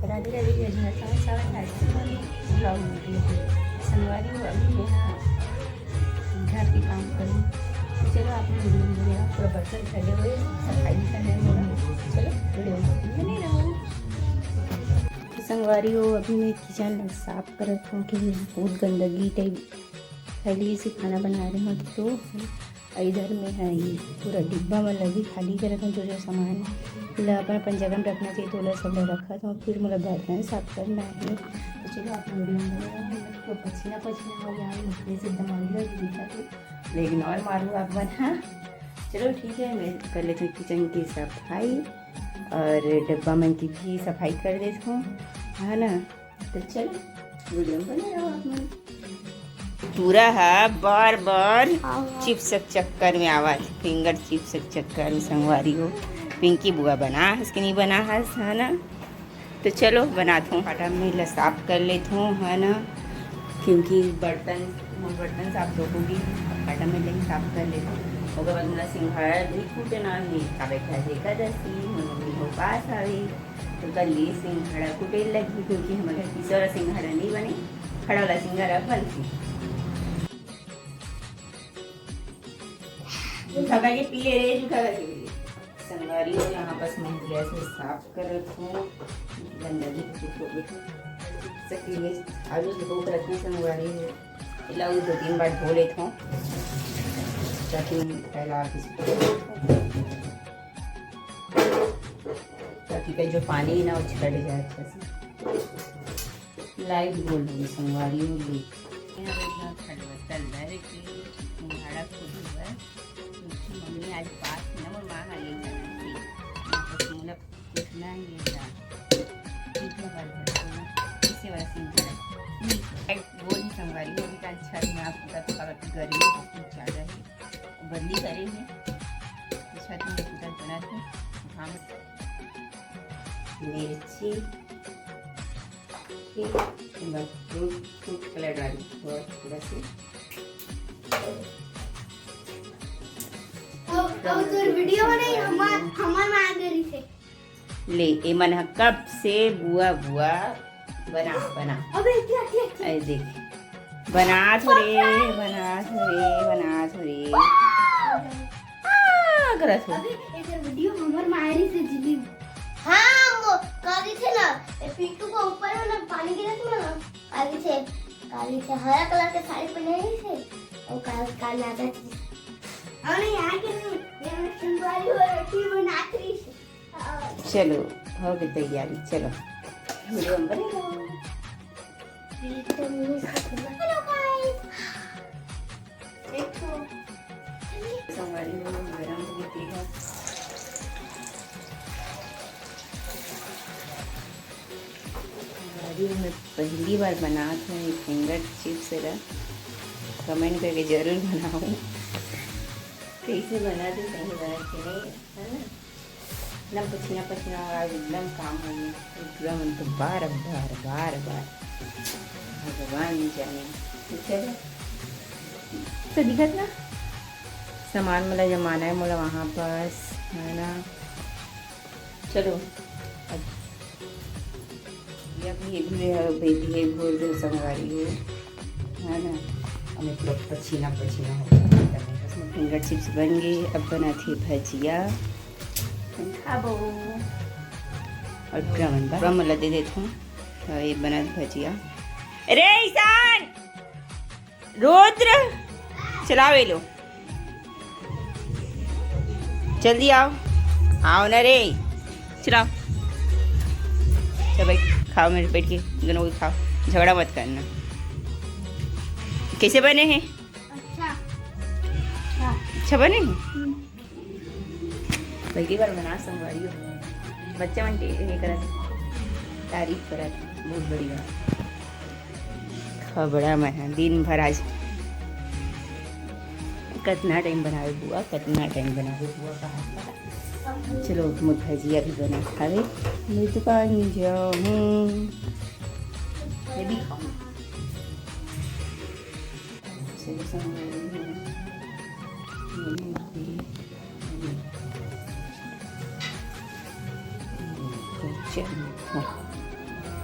राधे राधे जय सावन आज ब्लॉग संगवारी हो। अभी मैं यहाँ घर के काम करूँ तो चलो आपने वीडियो में मेरा पूरा बर्तन फैले हुए सफाई भी करना होगा। चलो वीडियो में बने रहो। संगवारी हो अभी मैं किचन साफ कर रखा हूँ कि बहुत गंदगी टाइप फैली से खाना बना रही हूँ। तो इधर में है ये पूरा डिब्बा में लगी खाली कर रखा जो सामान मतलब अपन जगह में रखना चाहिए तो सब रखा था। फिर मतलब बर्तन साफ करना है तो चलो आप वीडियो तो पसीना हो गया मुझे से एकदम अंदर दिखा तो लेकिन और मारूँ आप बना। चलो ठीक है मैं कर लेती हूँ किचन की सफाई और डब्बा में की भी सफाई कर देती हूँ है ना। तो चलो वीडियो में बने रहो आप पूरा है बार बार चिप्स चक्कर में आवाज फिंगर चिप्स चक्कर में संगवारी हो। पिंकी बुआ बना इसके नहीं बना है ना। तो चलो बनाता हूँ आटा में साफ कर लेती हूँ है ना क्योंकि बर्तन साफ धोगी आटा में लेकिन साफ कर लेती हूँ। ओकर बाद मेरा सिंघाड़ा भी कूटना है खावे खाए एकादशी मम्मी हो पास आवे तो कल ये सिंघाड़ा कूटे लगी क्योंकि हमारे तीसरा सिंघाड़ा नहीं बने खड़ा वाला सिंघाड़ा बनती जूठा करके पी ले रहे जूठा करके पी ले संगवारी हो। यहाँ बस मैं गैस में साफ कर रखी हूँ गंदगी सकती है आलू भिगो कर रखी संगवारी हो लाऊ 2-3 बार धो लेता हूँ ताकि कहीं जो पानी है ना वो छट जाए अच्छा से। लाइट बोल रही संगवारी हो मम्मी आज पास ना वो माँ ले जाना थी मतलब कितना ये था इसे वाला सिंघाड़ा वो नहीं संगवारी वो भी छत में आपका तो गर्मी बहुत ज़्यादा है बंदी करेंगे तो छत में पूरा बना थे हम मिर्ची फ्रूट कलर डाली थोड़ा से वीडियो नहीं हमार मार गई थे ले ए मन कब से बुआ बना अबे क्या अरे देख बना थोड़े गलत हो इधर वीडियो हमार मारी से जिली। हां वो काली थे ना पिंटू को ऊपर है ना पानी गिरा था ना काली से हरा कलर के साड़ी पहने ही थे और काली आधा थी अरे यहाँ के नहीं संगवारी हो रोटी बनाती है। चलो हो गई तैयारी चलो वीडियो में बने रहो। हेलो गाइस देखो संगवारी हो गरम हो गई है मैं पहली बार बना था ये फिंगर चिप्स का कमेंट करके जरूर बनाऊँ कैसे बना दे सही बना के नहीं है ना एकदम पसीना और एकदम काम हो गया एकदम तो बार भगवान जाने ठीक है तो दिखत ना सामान मला जमाना है मोला वहाँ पास है ना। चलो ये भी बोल दो संगवारी हो है ना हमें पूरा पसीना होता है। फिंगर चिप्स बन गए अब बनाती है भजिया खाबो और ड्रम दे देता हूँ ये बना भजिया। अरे ईशान रुद्र चलाओ ये लो जल्दी आओ ना रे चलाओ चल भाई खाओ मेरे पेट के दोनों को खाओ झगड़ा मत करना। कैसे बने हैं अच्छा बने पहली बार बना संगवारी हो बच्चा मन ये करा तारीफ करा बहुत बढ़िया खबड़ा मैं दिन भर आज कितना टाइम बनावे बुआ कहा चलो मुझ भजिया भी बना खावे मैं दुकान जाऊँ मैं भी खाऊँ चलो संगवारी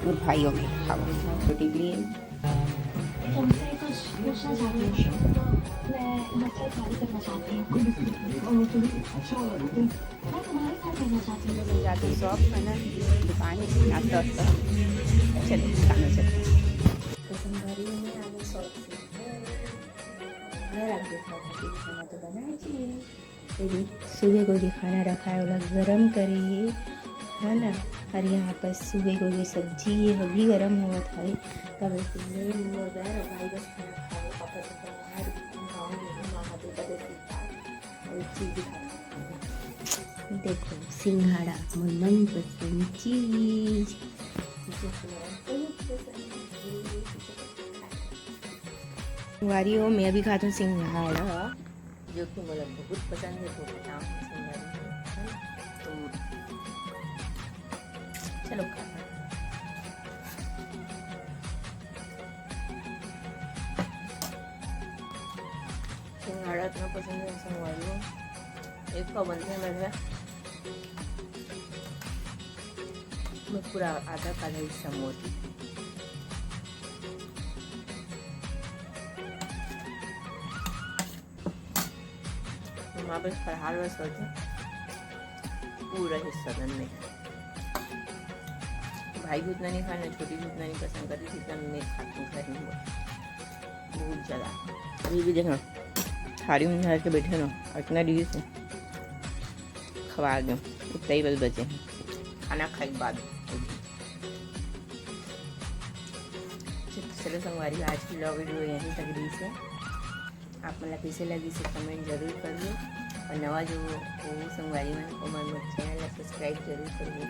और भाइयों में खाओ रोटी के लिए। तुमसे कुछ पूछना चाहती हूँ। मैं मसला शादी करना चाहती हूँ। मैं तुम्हारे साथ रहना चाहती हूँ। जाते शॉप है ना, दुकान नाश्ता वास्ता, चलो खाना चलते तो संभारी में आगे शॉप से घर आगे खाना तो बनाए चाहिए। सुबह को जो खाना रखा है वो लोग गरम करिए है ना। और यहाँ पर सुबह को जो सब्जी है वो भी गरम हुआ था। कभी सुबह वगैरह भाई बस खाना खाओ पापा तो बाहर गाँव में वहाँ पे और चीज़ देखो सिंघाड़ा मोर मनपसंद चीज़। वारियों में अभी खाता हूँ सिंघाड़ा जो कि मुझे बहुत पसंद है। तो बताओ तो चलो खाता सिंघाड़ा इतना पसंद है संगवारी एक पाव बनते हैं मेरे मैं पूरा आधा काला हिस्सा मोटी वहाँ पर फरहाल बस होते पूरा हिस्सा बनने भाई भी उतना नहीं खाना छोटी भी उतना नहीं पसंद करती जितना मैं खाती हूँ घर में बहुत ज़्यादा। अभी भी देखना थारी में घर के बैठे ना इतना डिश है खवा दूँ उतना ही बस बचे हैं खाना खाए के बाद। चलो संगवारी आज की व्लॉग वीडियो यहीं तक रही से आप मतलब कैसे लगी से कमेंट जरूर कर दो और नवा जो वो संगवारी में चैनल सब्सक्राइब जरूर कर दो।